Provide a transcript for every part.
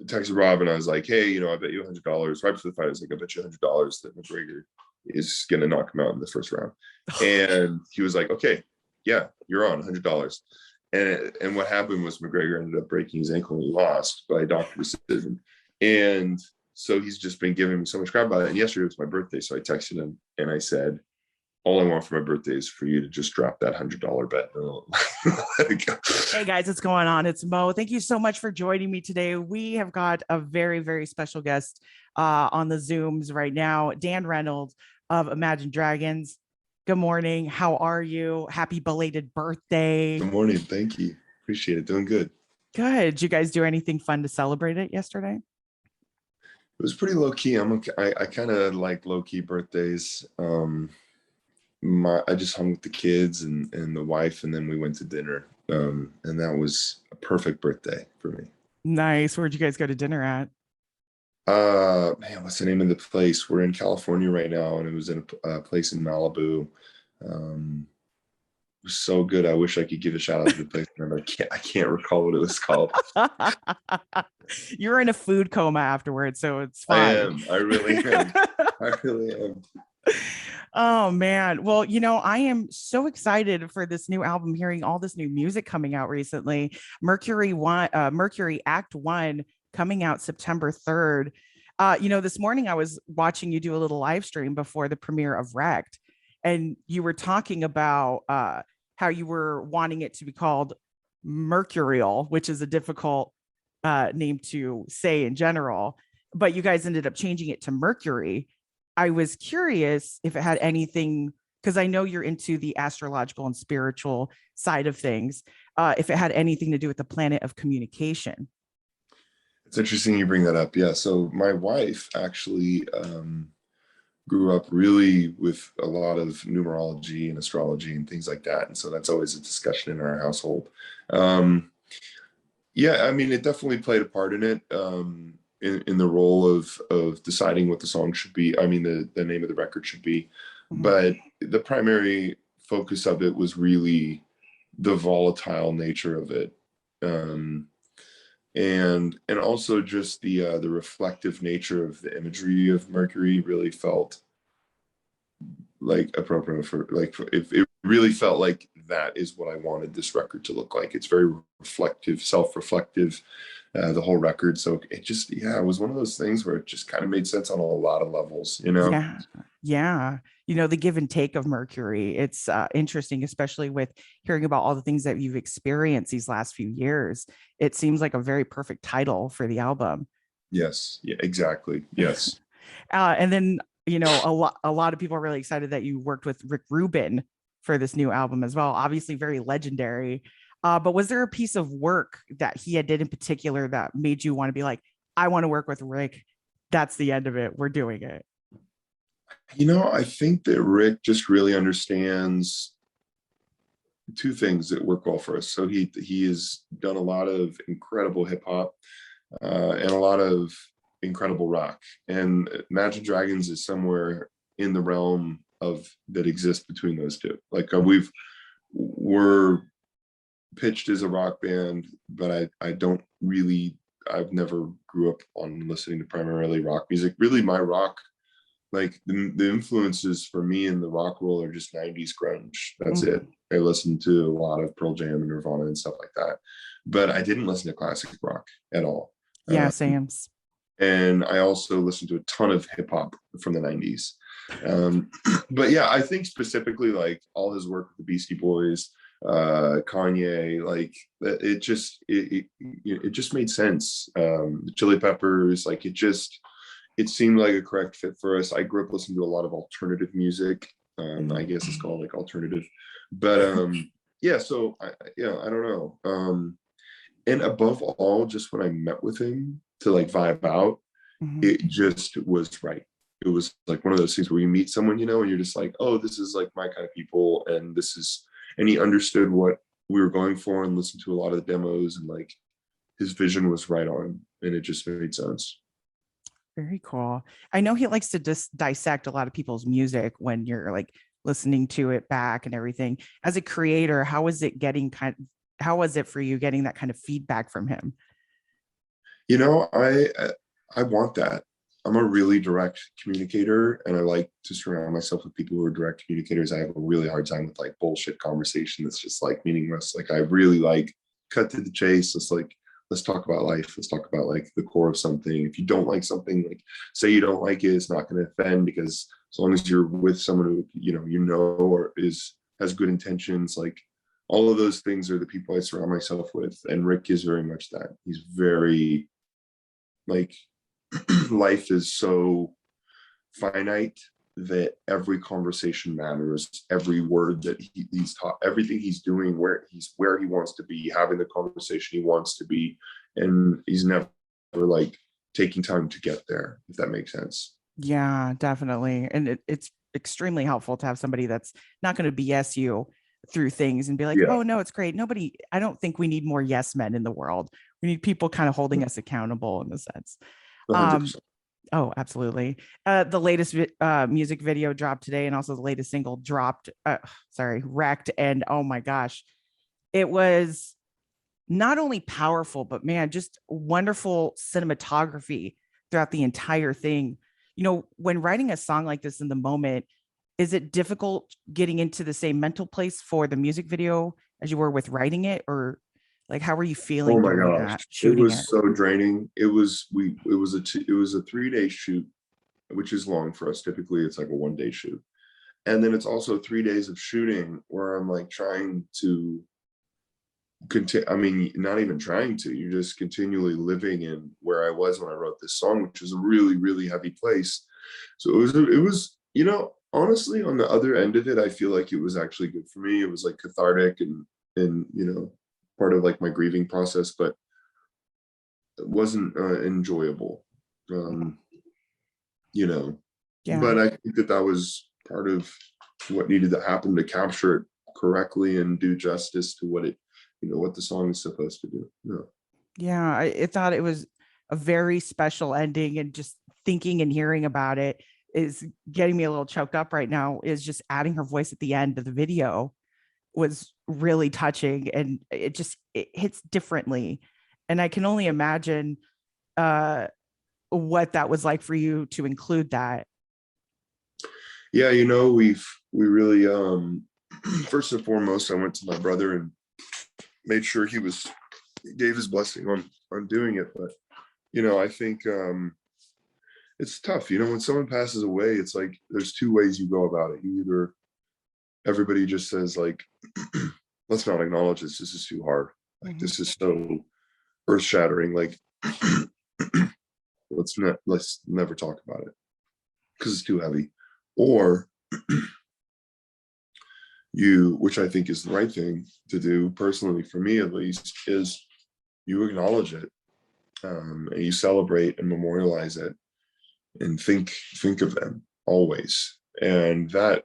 texted Rob and I was like, hey, I bet you $100 right before the fight. I was like, I bet you $100 that McGregor is going to knock him out in the first round. And he was like, okay, yeah, you're on $100. And what happened was McGregor ended up breaking his ankle and he lost by doctor decision. And so he's just been giving me so much crap about it. And yesterday was my birthday. So I texted him and I said, all I want for my birthday is for you to just drop that $100 bet. Let it go. Hey guys, what's going on? It's Mo. Thank you so much for joining me today. We have got a very, very special guest on the Zooms right now, Dan Reynolds of Imagine Dragons. Good morning. How are you? Happy belated birthday. Good morning. Thank you. Appreciate it. Doing good. Good. Did you guys do anything fun to celebrate it yesterday? It was pretty low key. I kind of like low key birthdays. I just hung with the kids and the wife, and then we went to dinner. And that was a perfect birthday for me. Nice. Where'd you guys go to dinner at? Man, what's the name of the place? We're in California right now, and it was in a place in Malibu. It was so good. I wish I could give a shout out to the place. I can't recall what it was called. You were in a food coma afterwards, so it's fine. I really am. I really am. Oh man. Well, I am so excited for this new album, hearing all this new music coming out recently. Mercury Act 1 coming out September 3rd. This morning I was watching you do a little live stream before the premiere of Wrecked, and you were talking about how you were wanting it to be called Mercurial, which is a difficult name to say in general, but you guys ended up changing it to Mercury. I was curious if it had anything, because I know you're into the astrological and spiritual side of things, if it had anything to do with the planet of communication. It's interesting you bring that up. Yeah. So my wife actually grew up really with a lot of numerology and astrology and things like that. And so that's always a discussion in our household. Yeah, I mean, it definitely played a part in it. In the role of deciding what the song should be. I mean, the name of the record should be, but the primary focus of it was really the volatile nature of it, and also just the reflective nature of the imagery of Mercury really felt like appropriate if it really felt like that is what I wanted this record to look like. It's very reflective, self-reflective. The whole record. So it just, it was one of those things where it just kind of made sense on a lot of levels, Yeah. The give and take of Mercury. It's interesting, especially with hearing about all the things that you've experienced these last few years. It seems like a very perfect title for the album. Yes. Yeah, exactly. Yes. And then, a lot of people are really excited that you worked with Rick Rubin for this new album as well. Obviously very legendary. But was there a piece of work that he did in particular that made you want to be like, I want to work with Rick? That's the end of it. We're doing it. I think that Rick just really understands two things that work well for us. So he has done a lot of incredible hip hop and a lot of incredible rock. And Imagine Dragons is somewhere in the realm of that exists between those two. Like we're pitched as a rock band, but I've never grew up on listening to primarily rock music. Really, my rock, like the influences for me in the rock world are just 90s grunge. That's it. I listened to a lot of Pearl Jam and Nirvana and stuff like that, but I didn't listen to classic rock at all. Yeah, same. And I also listened to a ton of hip hop from the 90s. But yeah, I think specifically like all his work with the Beastie Boys, Kanye, like it just made sense. The Chili Peppers, like it seemed like a correct fit for us. I grew up listening to a lot of alternative music. I guess it's called like alternative, but yeah. So I don't know. And above all, just when I met with him to like vibe out, it just was right. It was like one of those things where you meet someone, and you're just like, oh, this is like my kind of people, and he understood what we were going for and listened to a lot of the demos, and like his vision was right on, and it just made sense. Very cool. I know he likes to just dissect a lot of people's music when you're like listening to it back and everything. As a creator, how was it for you getting that kind of feedback from him? You know, I want that. I'm a really direct communicator, and I like to surround myself with people who are direct communicators. I have a really hard time with like bullshit conversation that's just like meaningless. Like I really like cut to the chase. Let's talk about life. Let's talk about like the core of something. If you don't like something, like say you don't like it, it's not going to offend, because as long as you're with someone who or has good intentions, like all of those things are the people I surround myself with. And Rick is very much that. He's very like life is so finite that every conversation matters, every word that he's taught, everything he's doing, where he wants to be, having the conversation he wants to be, and he's never like taking time to get there, if that makes sense. Yeah, definitely. And it's extremely helpful to have somebody that's not going to BS you through things and be like, Yeah, oh no, it's great. I don't think we need more yes men in the world. We need people kind of holding us accountable in a sense. Um, 100%. oh, absolutely. The latest music video dropped today, and also the latest single dropped, Wrecked. And oh my gosh, it was not only powerful, but man, just wonderful cinematography throughout the entire thing. When writing a song like this in the moment, is it difficult getting into the same mental place for the music video as you were with writing it? Or like, how were you Oh feeling my during gosh, that it shooting it? was so draining. It was a 3-day shoot, which is long for us. Typically it's like a 1-day shoot, and then it's also 3 days of shooting where I'm like trying to continue. I mean, not even trying to, you're just continually living in where I was when I wrote this song, which is a really, really heavy place. So honestly, on the other end of it, I feel like it was actually good for me. It was like cathartic and part of like my grieving process, but it wasn't enjoyable. Um, you know, Yeah. but I think that was part of what needed to happen to capture it correctly and do justice to what the song is supposed to do. Yeah. Yeah. I thought it was a very special ending, and just thinking and hearing about it is getting me a little choked up right now. Is just adding her voice at the end of the video was really touching, and it hits differently. And I can only imagine uh what that was like for you to include that. Yeah, we really first and foremost, I went to my brother and made sure he gave his blessing on doing it. But I think it's tough. When someone passes away, it's like there's two ways you go about it. Everybody just says like, let's not acknowledge this. This is too hard. Like Mhm. this is so earth shattering. Like let's never talk about it because it's too heavy. Or which I think is the right thing to do personally, for me at least, is you acknowledge it, and you celebrate and memorialize it, and think of them always. And that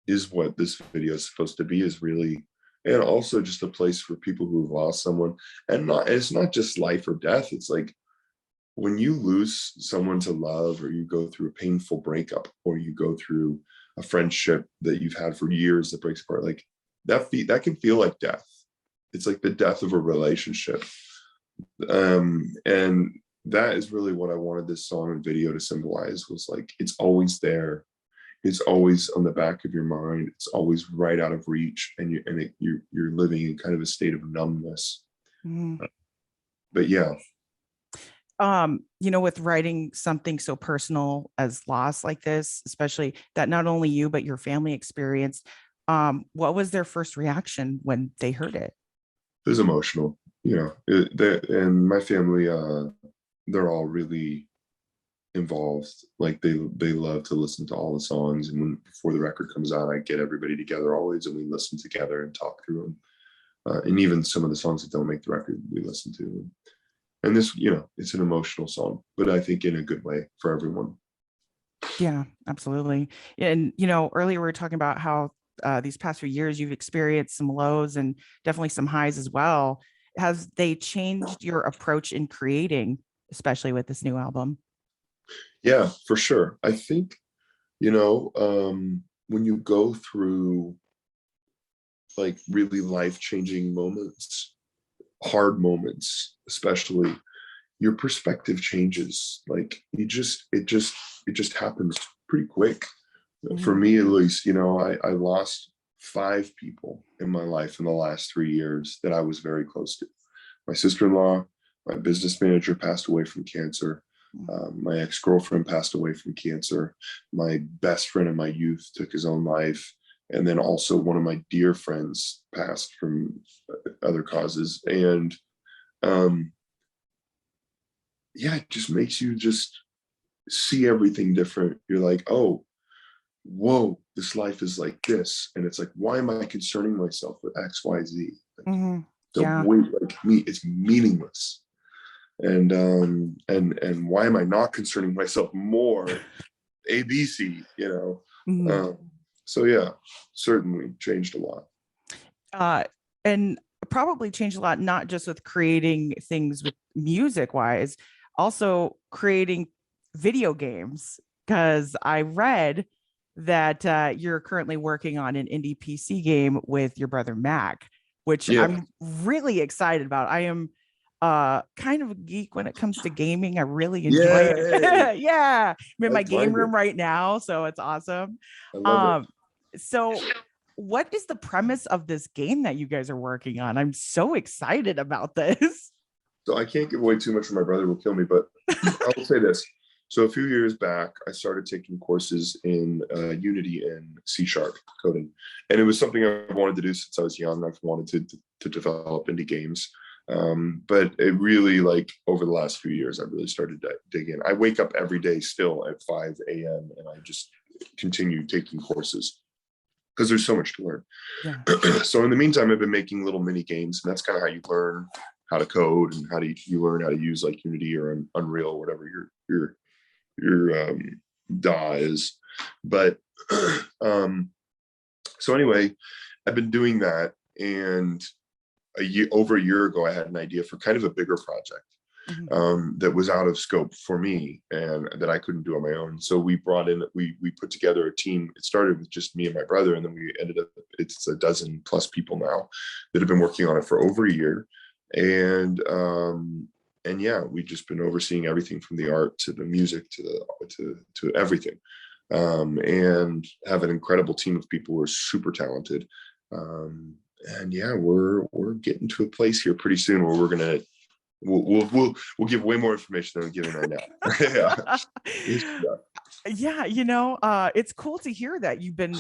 is what this video is supposed to be, is really, and also just a place for people who've lost someone. And it's not just life or death. It's like when you lose someone to love, or you go through a painful breakup, or you go through a friendship that you've had for years that breaks apart, like that can feel like death. It's like the death of a relationship. And that is really what I wanted this song and video to symbolize, was like, it's always there. It's always on the back of your mind. It's always right out of reach. And you're living in kind of a state of numbness. Mhm. But yeah, With writing something so personal as loss like this, especially that not only you but your family experienced, what was their first reaction when they heard it? it was emotional. And my family, they're all really involved. Like they love to listen to all the songs, and before the record comes out, I get everybody together always, and we listen together and talk through them. And even some of the songs that don't make the record, we listen to. And this, it's an emotional song, but I think in a good way for everyone. Yeah, absolutely. And earlier we were talking about how these past few years you've experienced some lows and definitely some highs as well. Has they changed your approach in creating, especially with this new album? Yeah, for sure. I think, when you go through like really life-changing moments, hard moments especially, your perspective changes. Like it just happens pretty quick. For me, at least, I lost 5 people in my life in the last 3 years that I was very close to. My sister-in-law, my business manager passed away from cancer. My ex-girlfriend passed away from cancer. My best friend in my youth took his own life. And then also one of my dear friends passed from other causes. And yeah, it just makes you just see everything different. You're like, oh, whoa, this life is like this. And it's like, why am I concerning myself with X, Y, Z? Like, Yeah. like me, it's meaningless. And why am I not concerning myself more? ABC, so yeah, certainly changed a lot. And probably changed a lot, not just with creating things with music wise, also creating video games. Because I read that you're currently working on an indie PC game with your brother Mac, which I'm really excited about. I am kind of a geek when it comes to gaming. I really enjoy it. Yeah, I'm in my game room right now, so it's awesome. I love it. So what is the premise of this game that you guys are working on? I'm so excited about this. So I can't give away too much, or my brother will kill me, but I will say this. So a few years back, I started taking courses in Unity and C# coding. And it was something I wanted to do since I was young. I've wanted to develop indie games. But it really, like, over the last few years, I really started to dig in. I wake up every day still at 5 a.m. and I just continue taking courses because there's so much to learn. Yeah. So in the meantime, I've been making little mini games, and that's kind of how you learn how to code and how do you learn how to use like Unity or Unreal or whatever your DAW is. But so anyway, I've been doing that, and over a year ago, I had an idea for kind of a bigger project that was out of scope for me and that I couldn't do on my own. So we put together a team. It started with just me and my brother, and then we ended up, it's a dozen plus people now that have been working on it for over a year. And yeah, we've just been overseeing everything from the art to the music to everything, and have an incredible team of people who are super talented. And yeah, we're getting to a place here pretty soon where we'll give way more information than I'm giving right now. Yeah, it's cool to hear that you've been,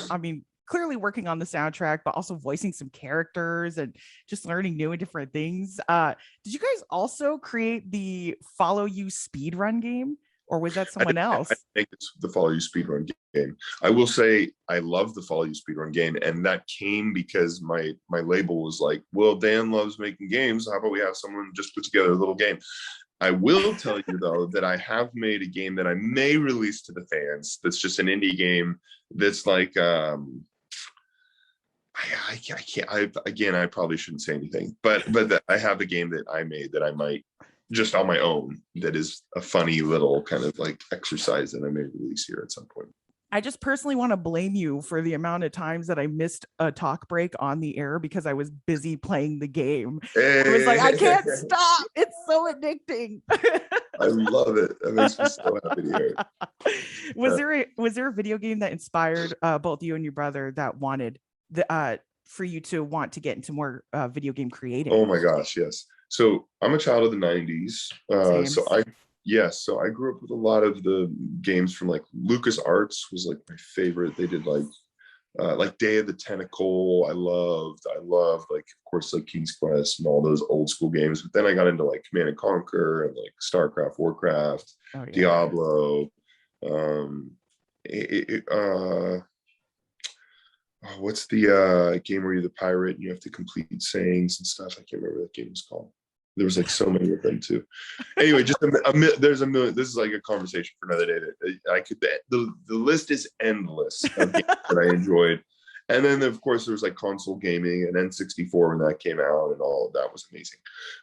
clearly working on the soundtrack, but also voicing some characters and just learning new and different things. Did you guys also create the Follow You speedrun game, or was that someone else? I think it's the Follow You speedrun game. I will say I love the Follow You speedrun game, and that came because my label was like, well, Dan loves making games. How about we have someone just put together a little game? I will tell you though that I have made a game that I may release to the fans. That's just an indie game. That's like I can't. I probably shouldn't say anything, but I have a game that I made that I might just on my own. That is a funny little kind of like exercise that I may release here at some point. I just personally want to blame you for the amount of times that I missed a talk break on the air because I was busy playing the game. It was like, I can't stop. It's so addicting. I love it. That makes me so happy to hear it. Was there a video game that inspired both you and your brother that wanted for you to want to get into more video game creating? Oh my gosh, yes. So I'm a child of the 90s. So I grew up with a lot of the games from like LucasArts was like my favorite. They did like Day of the Tentacle. I loved like, of course, like King's Quest and all those old school games. But then I got into like Command and Conquer and like StarCraft, Warcraft, Diablo. What's the game where you're the pirate and you have to complete sayings and stuff? I can't remember what that game was called. There was like so many of them too. Anyway, just there's a million. This is like a conversation for another day. The list is endless of games that I enjoyed. And then of course there was like console gaming and N64 when that came out, and all of that was amazing.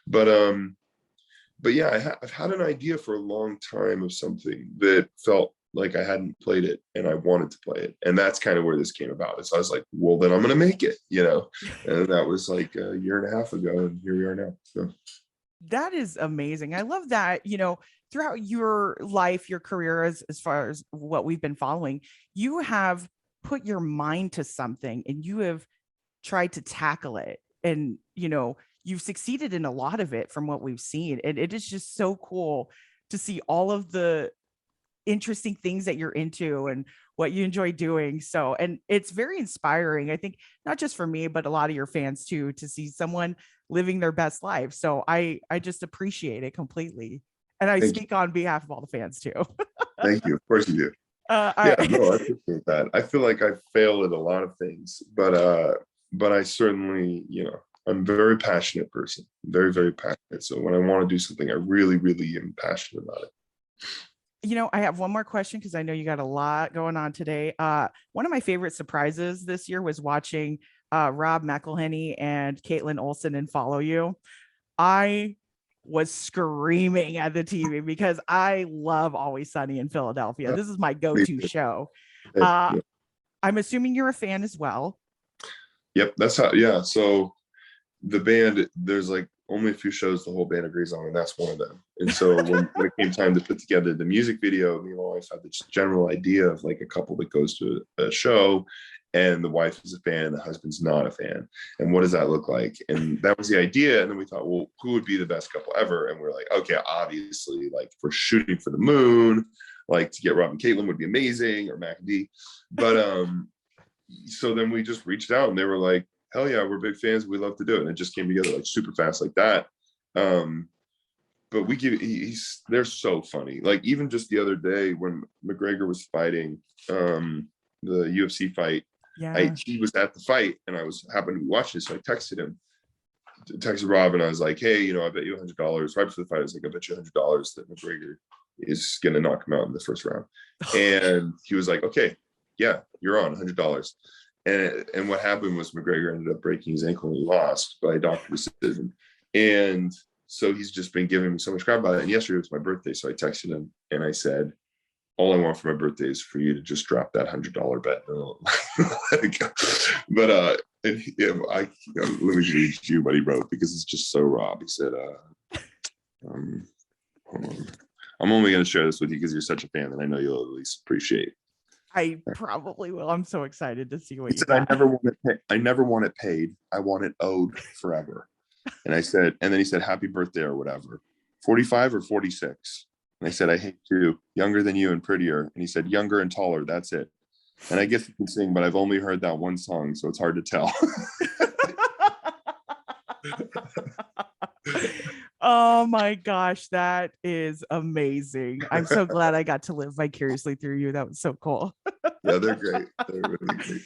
But yeah, I've had an idea for a long time of something that felt like I hadn't played it and I wanted to play it. And that's kind of where this came about. So I was like, well, then I'm going to make it, And that was like a year and a half ago, and here we are now. So. That is amazing. I love that, throughout your life, your career, as far as what we've been following, you have put your mind to something and you have tried to tackle it. And, you've succeeded in a lot of it from what we've seen. And it is just so cool to see all of the interesting things that you're into and what you enjoy doing. So, and it's very inspiring, I think, not just for me, but a lot of your fans too, to see someone living their best life. So I just appreciate it completely. And I Thank you. speak on behalf of all the fans too. Thank you. Of course you do. Yeah, no, I appreciate that. I feel like I fail at a lot of things, but I certainly, I'm a very passionate person, very, very passionate. So when I want to do something, I really, really am passionate about it. I have one more question because I know you got a lot going on today. One of my favorite surprises this year was watching Rob McElhenney and Caitlin Olsen in Follow You. I was screaming at the TV because I love Always Sunny in Philadelphia. This is my go-to show. Yeah. I'm assuming you're a fan as well. Yep, that's how. Yeah, so the band, there's like only a few shows the whole band agrees on, and that's one of them. And so when it came time to put together the music video, me and my wife had this general idea of like a couple that goes to a show, and the wife is a fan, the husband's not a fan, and what does that look like? And that was the idea. And then we thought, well, who would be the best couple ever? And we're like, okay, obviously, like if we're shooting for the moon, like to get Rob and Caitlin would be amazing, or Mac and D. But so then we just reached out and they were like, hell yeah, we're big fans, we love to do it. And it just came together like super fast like that. But they're so funny. Like even just the other day when McGregor was fighting the UFC fight, he was at the fight and I happened to be watching it, so I texted Rob and I was like, hey, I bet you $100. Right before the fight, I was like, I bet you $100 that McGregor is gonna knock him out in the first round. And he was like, okay, yeah, you're on $100. And what happened was McGregor ended up breaking his ankle and he lost by doctor decision. And so he's just been giving me so much crap about it. And yesterday was my birthday, so I texted him and I said, all I want for my birthday is for you to just drop that $100 bet. Let it go. But let me read you what he wrote because it's just so Rob. He said, hold on. I'm only going to share this with you because you're such a fan that I know you'll at least appreciate. I probably will. I'm so excited to see what he said. I never want it paid. I want it owed forever. And then he said, happy birthday or whatever. 45 or 46? And I said, I hate you. Younger than you and prettier. And he said, younger and taller. That's it. And I guess you can sing, but I've only heard that one song, so it's hard to tell. Oh my gosh, that is amazing. I'm so glad I got to live vicariously through you. That was so cool. Yeah, they're great. They're really great.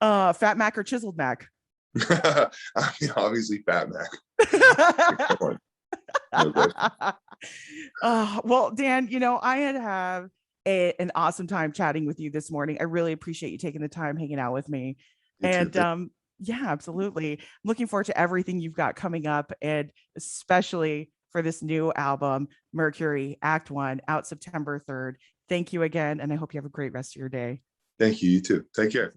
Fat Mac or Chiseled Mac? I mean, obviously Fat Mac. Come on. Well, Dan, I had an awesome time chatting with you this morning. I really appreciate you taking the time hanging out with me. And yeah, absolutely. I'm looking forward to everything you've got coming up, and especially for this new album, Mercury Act 1, out September 3rd. Thank you again, and I hope you have a great rest of your day. Thank you. You too. Take care.